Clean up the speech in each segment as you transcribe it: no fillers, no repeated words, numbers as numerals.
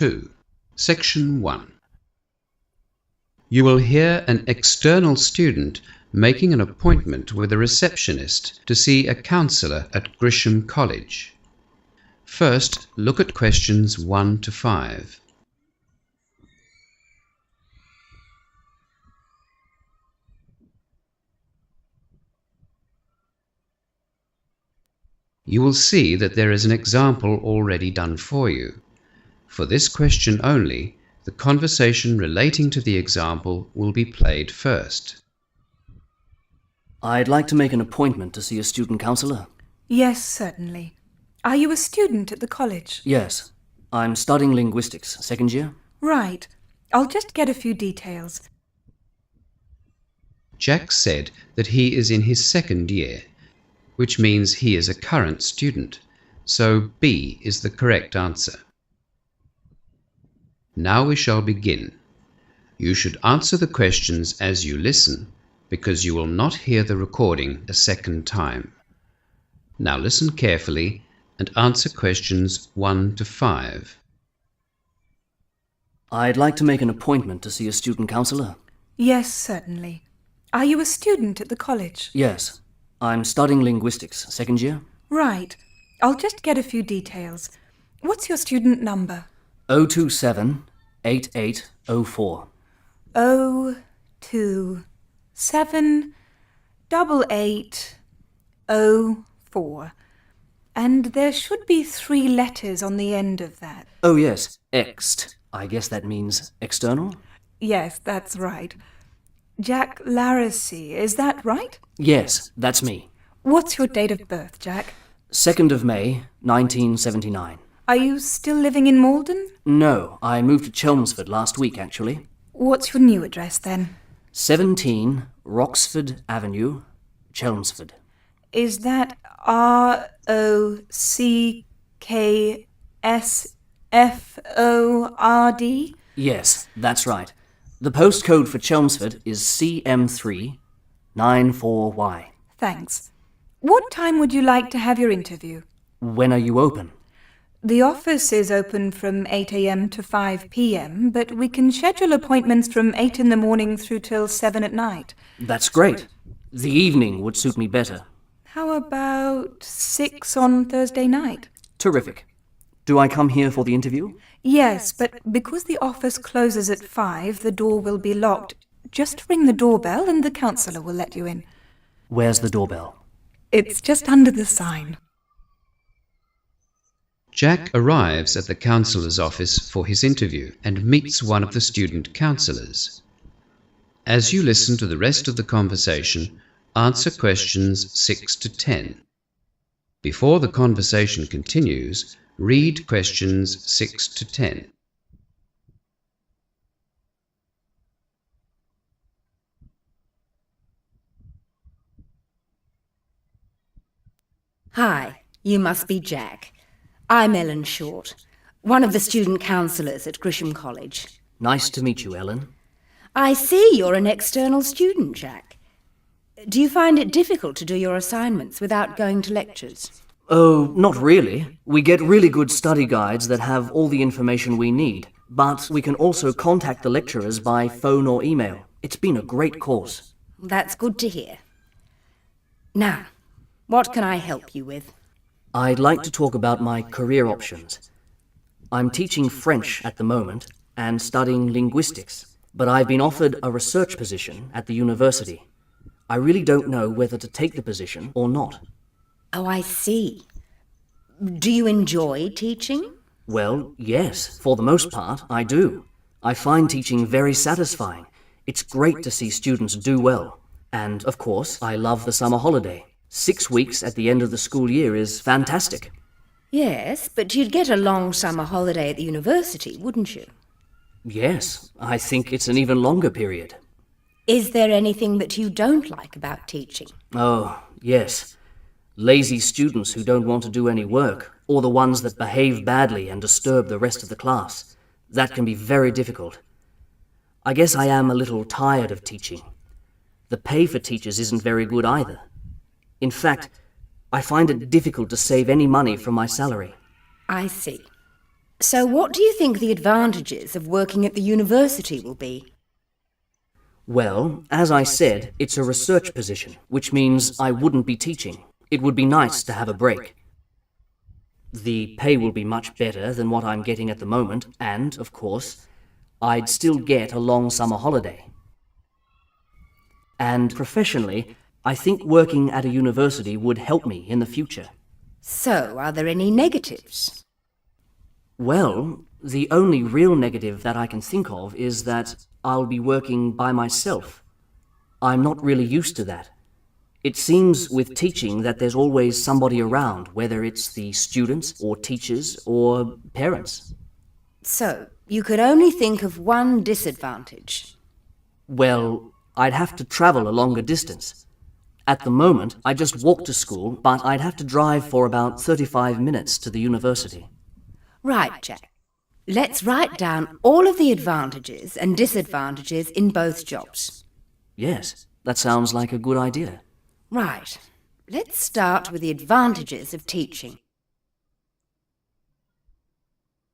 2. Section 1. You will hear an external student making an appointment with a receptionist to see a counsellor at Grisham College. First, look at questions 1 to 5. You will see that there is an example already done for you. For this question only, the conversation relating to the example will be played first. I'd like to make an appointment to see a student counsellor. Yes, certainly. Are you a student at the college? Yes. I'm studying linguistics, second year. Right. I'll just get a few details. Jack said that he is in his second year, which means he is a current student, so B is the correct answer. Now we shall begin. You should answer the questions as you listen, because you will not hear the recording a second time. Now listen carefully and answer questions 1 to 5. I'd like to make an appointment to see a student counsellor. Yes, certainly. Are you a student at the college? Yes. I'm studying linguistics, second year. Right. I'll just get a few details. What's your student number? 027 8804. 027 8804. And there should be 3 letters on the end of that. Oh yes, ext. I guess that means external? Yes, that's right. Jack Larissy, is that right? Yes, that's me. What's your date of birth, Jack? 2nd of May, 1979. Are you still living in Malden? No, I moved to Chelmsford last week, actually. What's your new address, then? 17 Roxford Avenue, Chelmsford. Is that ROCKSFORD? Yes, that's right. The postcode for Chelmsford is CM3 94Y. Thanks. What time would you like to have your interview? When are you open? The office is open from 8 a.m. to 5 p.m., but we can schedule appointments from 8 in the morning through till 7 at night. That's great. The evening would suit me better. How about 6 on Thursday night? Terrific. Do I come here for the interview? Yes, but because the office closes at 5, the door will be locked. Just ring the doorbell and the counsellor will let you in. Where's the doorbell? It's just under the sign. Jack arrives at the counsellor's office for his interview and meets one of the student counsellors. As you listen to the rest of the conversation, answer questions 6 to 10. Before the conversation continues, read questions 6 to 10. Hi, you must be Jack. I'm Ellen Short, one of the student counsellors at Grisham College. Nice to meet you, Ellen. I see you're an external student, Jack. Do you find it difficult to do your assignments without going to lectures? Oh, not really. We get really good study guides that have all the information we need, but we can also contact the lecturers by phone or email. It's been a great course. That's good to hear. Now, what can I help you with? I'd like to talk about my career options. I'm teaching French at the moment and studying linguistics, but I've been offered a research position at the university. I really don't know whether to take the position or not. Oh, I see. Do you enjoy teaching? Well, yes, for the most part, I do. I find teaching very satisfying. It's great to see students do well. And, of course, I love the summer holiday. 6 weeks at the end of the school year is fantastic. Yes, but you'd get a long summer holiday at the university, wouldn't you? Yes, I think it's an even longer period. Is there anything that you don't like about teaching? Oh, yes. Lazy students who don't want to do any work, or the ones that behave badly and disturb the rest of the class. That can be very difficult. I guess I am a little tired of teaching. The pay for teachers isn't very good either. In fact, I find it difficult to save any money from my salary. I see. So what do you think the advantages of working at the university will be? Well, as I said, it's a research position, which means I wouldn't be teaching. It would be nice to have a break. The pay will be much better than what I'm getting at the moment, and, of course, I'd still get a long summer holiday. And professionally, I think working at a university would help me in the future. So, are there any negatives? Well, the only real negative that I can think of is that I'll be working by myself. I'm not really used to that. It seems with teaching that there's always somebody around, whether it's the students or teachers or parents. So, you could only think of one disadvantage. Well, I'd have to travel a longer distance. At the moment, I just walk to school, but I'd have to drive for about 35 minutes to the university. Right, Jack. Let's write down all of the advantages and disadvantages in both jobs. Yes, that sounds like a good idea. Right. Let's start with the advantages of teaching.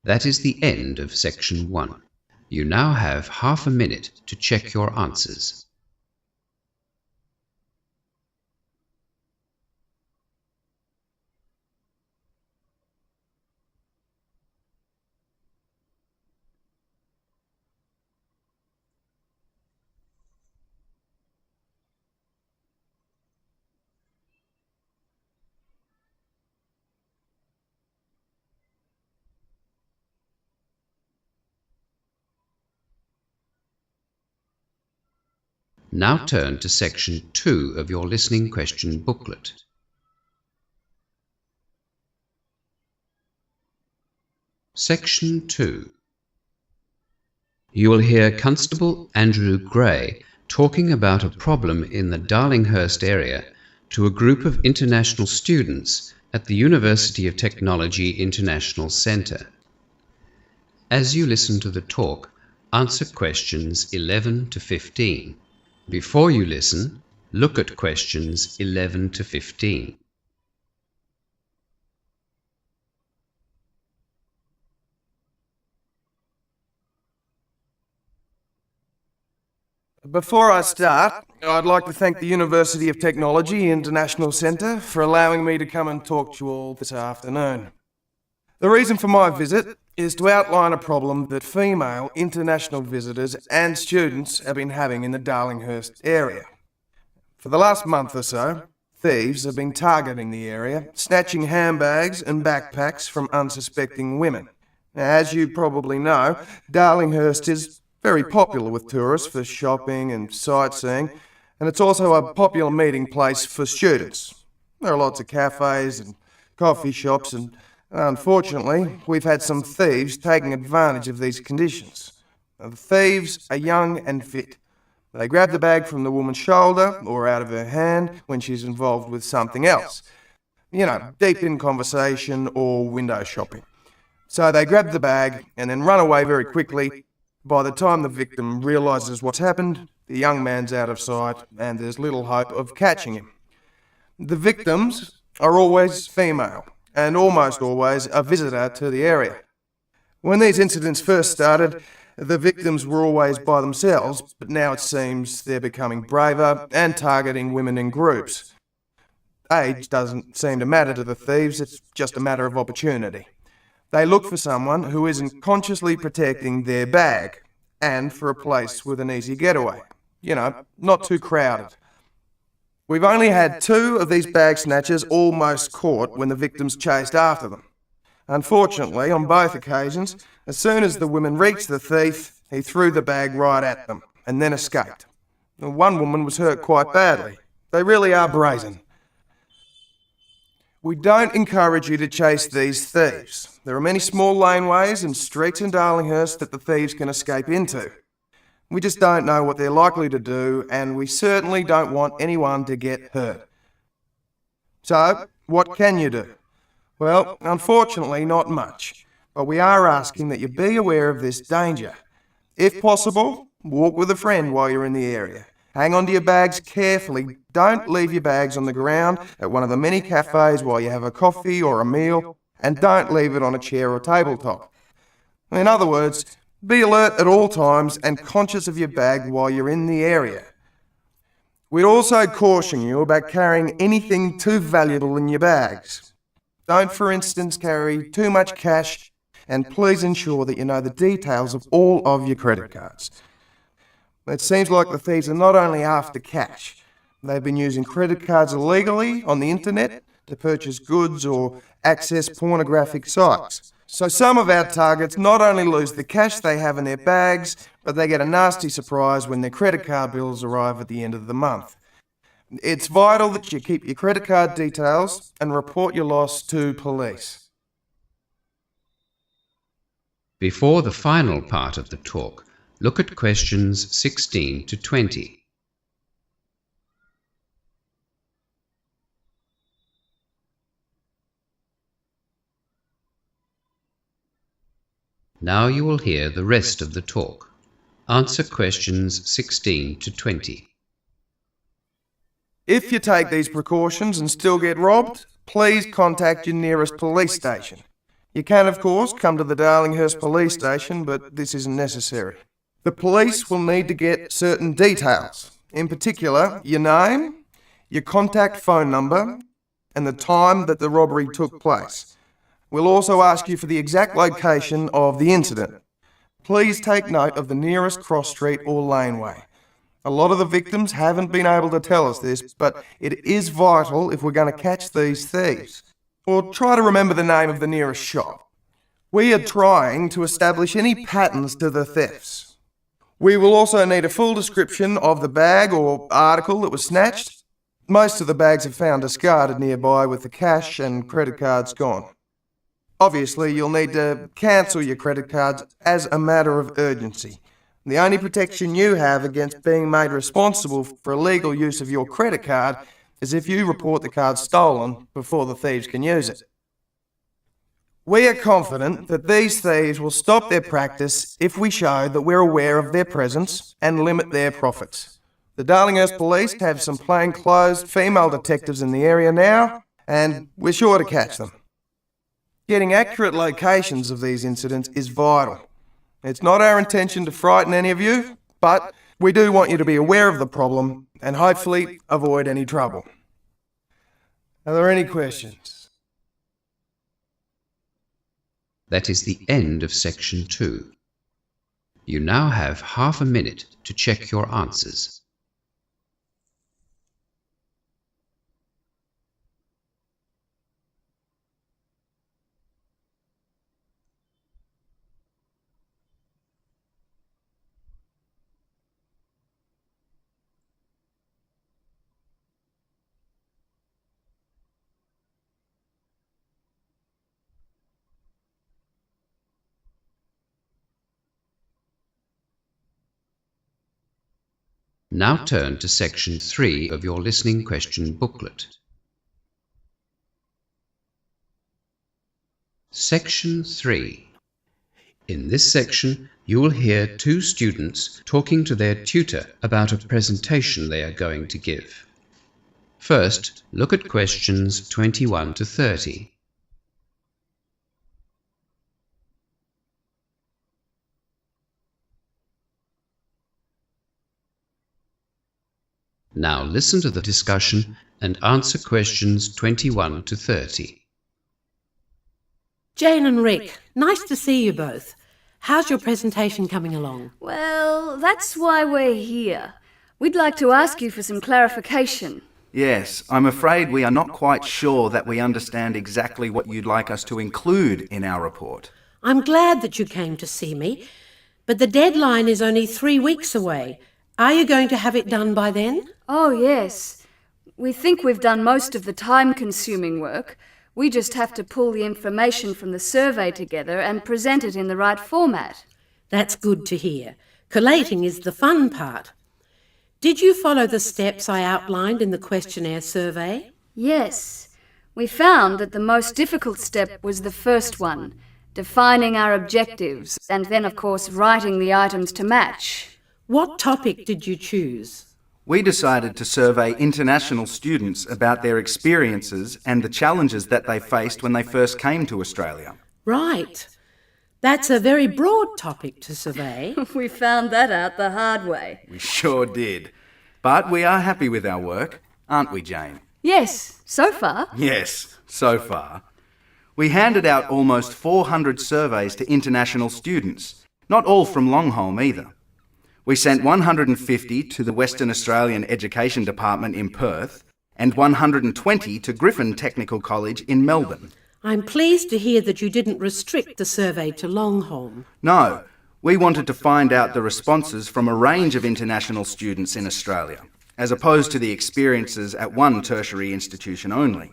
That is the end of section 1. You now have half a minute to check your answers. Now turn to section 2 of your listening question booklet. Section 2. You will hear Constable Andrew Gray talking about a problem in the Darlinghurst area to a group of international students at the University of Technology International Centre. As you listen to the talk, answer questions 11 to 15. Before you listen, look at questions 11 to 15. Before I start, I'd like to thank the University of Technology International Centre for allowing me to come and talk to you all this afternoon. The reason for my visit is to outline a problem that female international visitors and students have been having in the Darlinghurst area. For the last month or so, thieves have been targeting the area, snatching handbags and backpacks from unsuspecting women. Now, as you probably know, Darlinghurst is very popular with tourists for shopping and sightseeing, and it's also a popular meeting place for students. There are lots of cafes and coffee shops, and unfortunately, we've had some thieves taking advantage of these conditions. Now, the thieves are young and fit. They grab the bag from the woman's shoulder or out of her hand when she's involved with something else. You know, deep in conversation or window shopping. So they grab the bag and then run away very quickly. By the time the victim realises what's happened, the young man's out of sight and there's little hope of catching him. The victims are always female and almost always a visitor to the area. When these incidents first started, the victims were always by themselves, but now it seems they're becoming braver and targeting women in groups. Age doesn't seem to matter to the thieves, it's just a matter of opportunity. They look for someone who isn't consciously protecting their bag and for a place with an easy getaway. You know, not too crowded. We've only had 2 of these bag snatchers almost caught when the victims chased after them. Unfortunately, on both occasions, as soon as the women reached the thief, he threw the bag right at them and then escaped. One woman was hurt quite badly. They really are brazen. We don't encourage you to chase these thieves. There are many small laneways and streets in Darlinghurst that the thieves can escape into. We just don't know what they're likely to do, and we certainly don't want anyone to get hurt. So, what can you do? Well, unfortunately, not much. But we are asking that you be aware of this danger. If possible, walk with a friend while you're in the area. Hang on to your bags carefully. Don't leave your bags on the ground at one of the many cafes while you have a coffee or a meal, and don't leave it on a chair or tabletop. In other words, be alert at all times and conscious of your bag while you're in the area. We'd also caution you about carrying anything too valuable in your bags. Don't, for instance, carry too much cash, and please ensure that you know the details of all of your credit cards. It seems like the thieves are not only after cash, they've been using credit cards illegally on the internet to purchase goods or access pornographic sites. So some of our targets not only lose the cash they have in their bags, but they get a nasty surprise when their credit card bills arrive at the end of the month. It's vital that you keep your credit card details and report your loss to police. Before the final part of the talk, look at questions 16 to 20. Now you will hear the rest of the talk. Answer questions 16 to 20. If you take these precautions and still get robbed, please contact your nearest police station. You can, of course, come to the Darlinghurst Police Station, but this isn't necessary. The police will need to get certain details, in particular, your name, your contact phone number, and the time that the robbery took place. We'll also ask you for the exact location of the incident. Please take note of the nearest cross street or laneway. A lot of the victims haven't been able to tell us this, but it is vital if we're going to catch these thieves. Or try to remember the name of the nearest shop. We are trying to establish any patterns to the thefts. We will also need a full description of the bag or article that was snatched. Most of the bags are found discarded nearby with the cash and credit cards gone. Obviously, you'll need to cancel your credit cards as a matter of urgency. The only protection you have against being made responsible for illegal use of your credit card is if you report the card stolen before the thieves can use it. We are confident that these thieves will stop their practice if we show that we're aware of their presence and limit their profits. The Darlinghurst Police have some plainclothes female detectives in the area now, and we're sure to catch them. Getting accurate locations of these incidents is vital. It's not our intention to frighten any of you, but we do want you to be aware of the problem and hopefully avoid any trouble. Are there any questions? That is the end of section 2. You now have half a minute to check your answers. Now turn to section 3 of your listening question booklet. Section 3. In this section, you will hear two students talking to their tutor about a presentation they are going to give. First, look at questions 21 to 30. Now listen to the discussion and answer questions 21 to 30. Jane and Rick, nice to see you both. How's your presentation coming along? Well, that's why we're here. We'd like to ask you for some clarification. Yes, I'm afraid we are not quite sure that we understand exactly what you'd like us to include in our report. I'm glad that you came to see me, but the deadline is only 3 weeks away. Are you going to have it done by then? Oh, yes. We think we've done most of the time-consuming work. We just have to pull the information from the survey together and present it in the right format. That's good to hear. Collating is the fun part. Did you follow the steps I outlined in the questionnaire survey? Yes. We found that the most difficult step was the first one, defining our objectives, and then, of course, writing the items to match. What topic did you choose? We decided to survey international students about their experiences and the challenges that they faced when they first came to Australia. Right. That's a very broad topic to survey. We found that out the hard way. We sure did. But we are happy with our work, aren't we, Jane? Yes, so far. Yes, so far. We handed out almost 400 surveys to international students, not all from Longholm either. We sent 150 to the Western Australian Education Department in Perth and 120 to Griffin Technical College in Melbourne. I'm pleased to hear that you didn't restrict the survey to Longholm. No, we wanted to find out the responses from a range of international students in Australia, as opposed to the experiences at one tertiary institution only.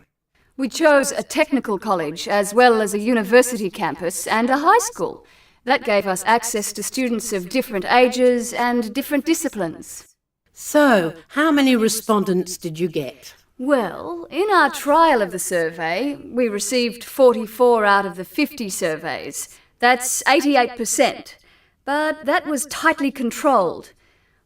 We chose a technical college as well as a university campus and a high school. That gave us access to students of different ages and different disciplines. So, how many respondents did you get? Well, in our trial of the survey, we received 44 out of the 50 surveys. That's 88%. But that was tightly controlled.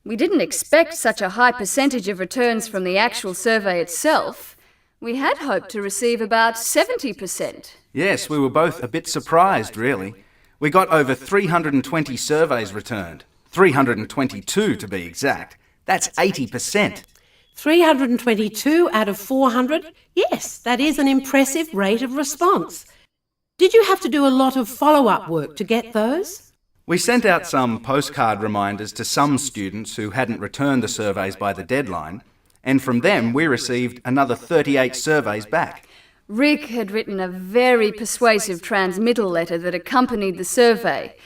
We didn't expect such a high percentage of returns from the actual survey itself. We had hoped to receive about 70%. Yes, we were both a bit surprised, really. We got over 320 surveys returned. 322 to be exact. That's 80%. 322 out of 400? Yes, that is an impressive rate of response. Did you have to do a lot of follow-up work to get those? We sent out some postcard reminders to some students who hadn't returned the surveys by the deadline, and from them we received another 38 surveys back. Rick had written a very persuasive transmittal letter that accompanied the survey.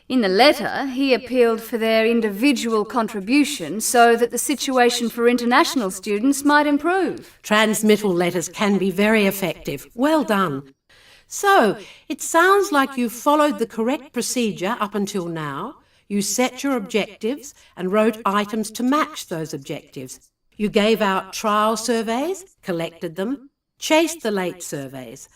In the letter, he appealed for their individual contribution so that the situation for international students might improve. Transmittal letters can be very effective. Well done. So, it sounds like you followed the correct procedure up until now. You set your objectives and wrote items to match those objectives. You gave out trial surveys, collected them, chased the late surveys.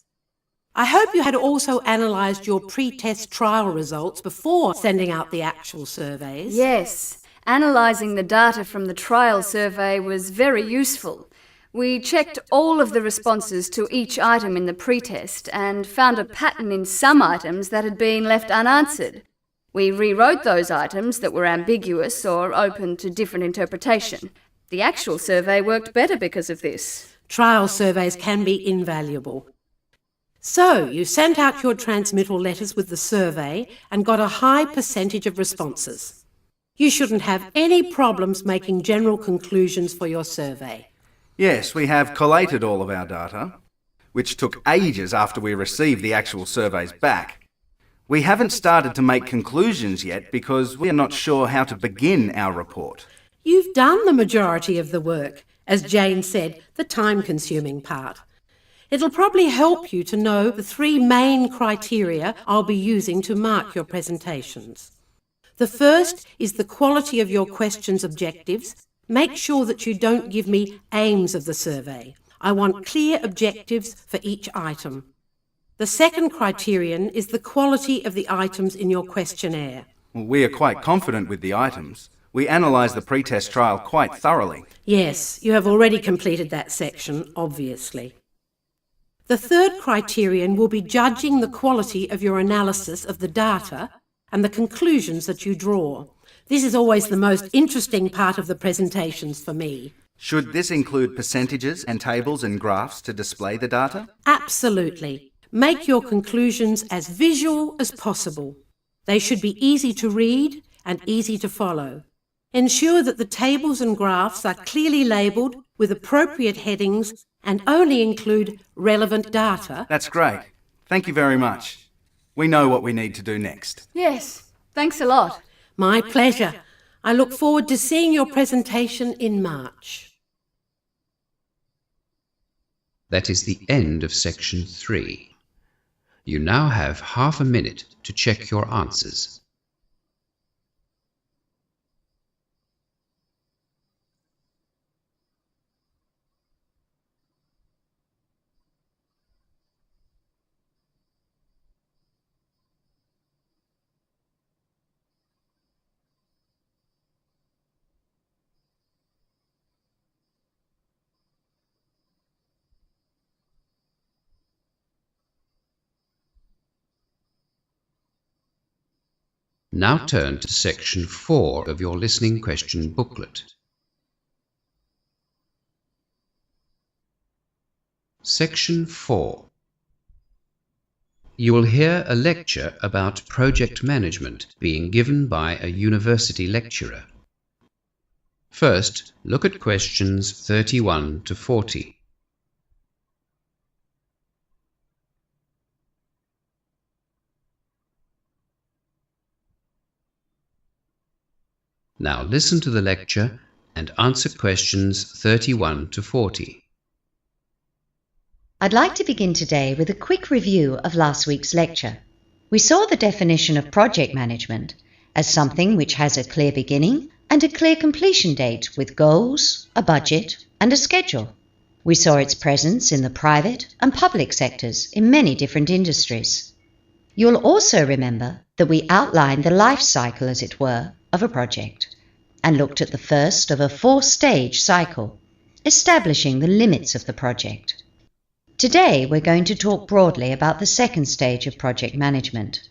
I hope you had also analysed your pre-test trial results before sending out the actual surveys. Yes, analysing the data from the trial survey was very useful. We checked all of the responses to each item in the pretest and found a pattern in some items that had been left unanswered. We rewrote those items that were ambiguous or open to different interpretation. The actual survey worked better because of this. Trial surveys can be invaluable. So, you sent out your transmittal letters with the survey and got a high percentage of responses. You shouldn't have any problems making general conclusions for your survey. Yes, we have collated all of our data, which took ages after we received the actual surveys back. We haven't started to make conclusions yet because we are not sure how to begin our report. You've done the majority of the work, as Jane said, the time-consuming part. It'll probably help you to know the 3 main criteria I'll be using to mark your presentations. The first is the quality of your questions' objectives. Make sure that you don't give me aims of the survey. I want clear objectives for each item. The second criterion is the quality of the items in your questionnaire. Well, we are quite confident with the items. We analysed the pretest trial quite thoroughly. Yes, you have already completed that section, obviously. The third criterion will be judging the quality of your analysis of the data and the conclusions that you draw. This is always the most interesting part of the presentations for me. Should this include percentages and tables and graphs to display the data? Absolutely. Make your conclusions as visual as possible. They should be easy to read and easy to follow. Ensure that the tables and graphs are clearly labelled with appropriate headings and only include relevant data. That's great. Thank you very much. We know what we need to do next. Yes, thanks a lot. My pleasure. I look forward to seeing your presentation in March. That is the end of section 3. You now have half a minute to check your answers. Now turn to section 4 of your listening question booklet. Section 4. You will hear a lecture about project management being given by a university lecturer. First, look at questions 31 to 40. Now listen to the lecture and answer questions 31 to 40. I'd like to begin today with a quick review of last week's lecture. We saw the definition of project management as something which has a clear beginning and a clear completion date with goals, a budget, and a schedule. We saw its presence in the private and public sectors in many different industries. You'll also remember that we outlined the life cycle, as it were, of a project and looked at the first of a 4-stage cycle, establishing the limits of the project. Today we're going to talk broadly about the second stage of project management,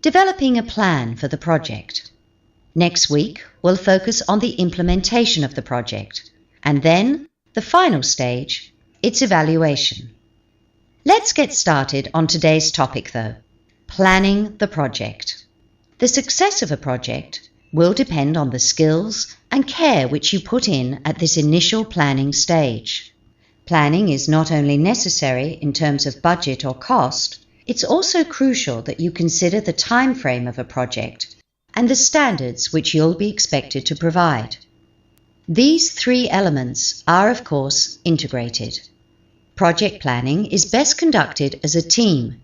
developing a plan for the project. Next week we'll focus on the implementation of the project, and then the final stage, its evaluation. Let's get started on today's topic though, planning the project. The success of a project will depend on the skills and care which you put in at this initial planning stage. Planning is not only necessary in terms of budget or cost, it's also crucial that you consider the time frame of a project and the standards which you'll be expected to provide. These 3 elements are, of course, integrated. Project planning is best conducted as a team.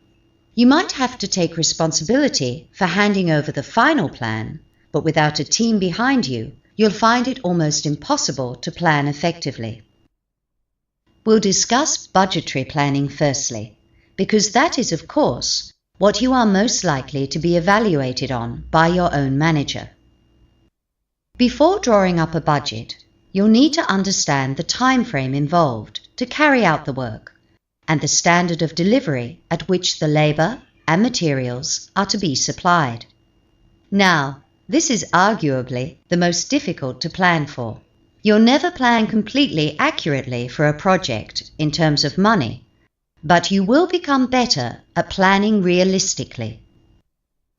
You might have to take responsibility for handing over the final plan, but without a team behind you, you'll find it almost impossible to plan effectively. We'll discuss budgetary planning firstly, because that is, of course, what you are most likely to be evaluated on by your own manager. Before drawing up a budget, you'll need to understand the time frame involved to carry out the work and the standard of delivery at which the labour and materials are to be supplied. Now, this is arguably the most difficult to plan for. You'll never plan completely accurately for a project in terms of money, but you will become better at planning realistically.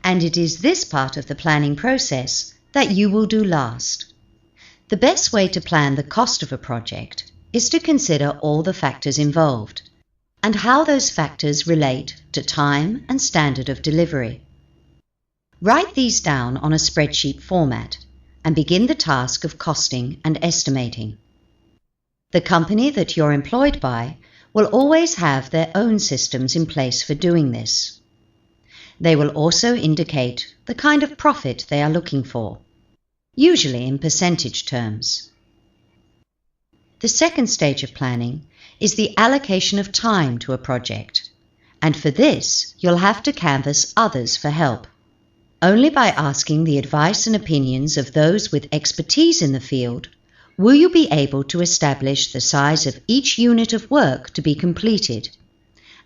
And it is this part of the planning process that you will do last. The best way to plan the cost of a project is to consider all the factors involved and how those factors relate to time and standard of delivery. Write these down on a spreadsheet format and begin the task of costing and estimating. The company that you're employed by will always have their own systems in place for doing this. They will also indicate the kind of profit they are looking for, usually in percentage terms. The second stage of planning is the allocation of time to a project, and for this you'll have to canvass others for help. Only by asking the advice and opinions of those with expertise in the field will you be able to establish the size of each unit of work to be completed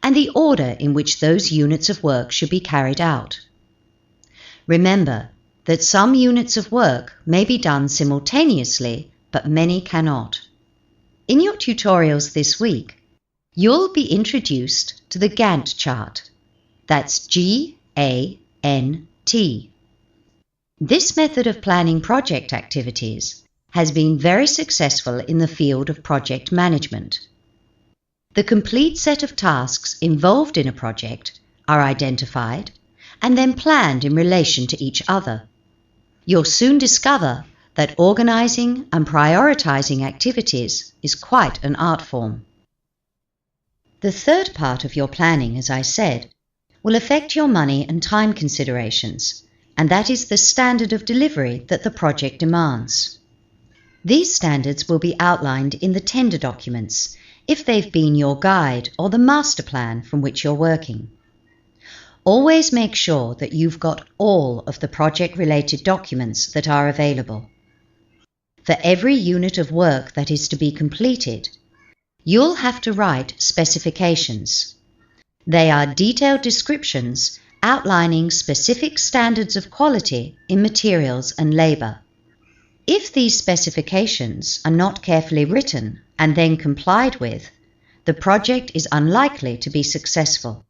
and the order in which those units of work should be carried out. Remember that some units of work may be done simultaneously, but many cannot. In your tutorials this week, you'll be introduced to the Gantt chart. That's G-A-N-T. This method of planning project activities has been very successful in the field of project management. The complete set of tasks involved in a project are identified and then planned in relation to each other. You'll soon discover that organizing and prioritizing activities is quite an art form. The third part of your planning, as I said, will affect your money and time considerations, and that is the standard of delivery that the project demands. These standards will be outlined in the tender documents, if they've been your guide or the master plan from which you're working. Always make sure that you've got all of the project-related documents that are available. For every unit of work that is to be completed, you'll have to write specifications. They are detailed descriptions outlining specific standards of quality in materials and labour. If these specifications are not carefully written and then complied with, the project is unlikely to be successful.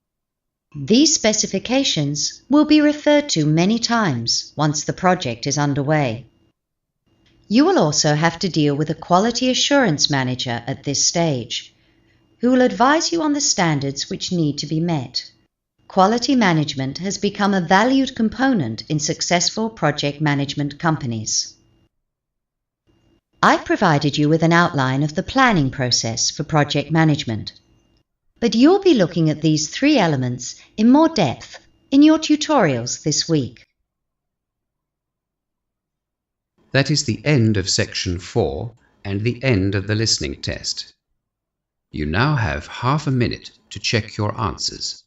These specifications will be referred to many times once the project is underway. You will also have to deal with a quality assurance manager at this stage, who will advise you on the standards which need to be met. Quality management has become a valued component in successful project management companies. I provided you with an outline of the planning process for project management, but you'll be looking at these 3 elements in more depth in your tutorials this week. That is the end of section 4 and the end of the listening test. You now have half a minute to check your answers.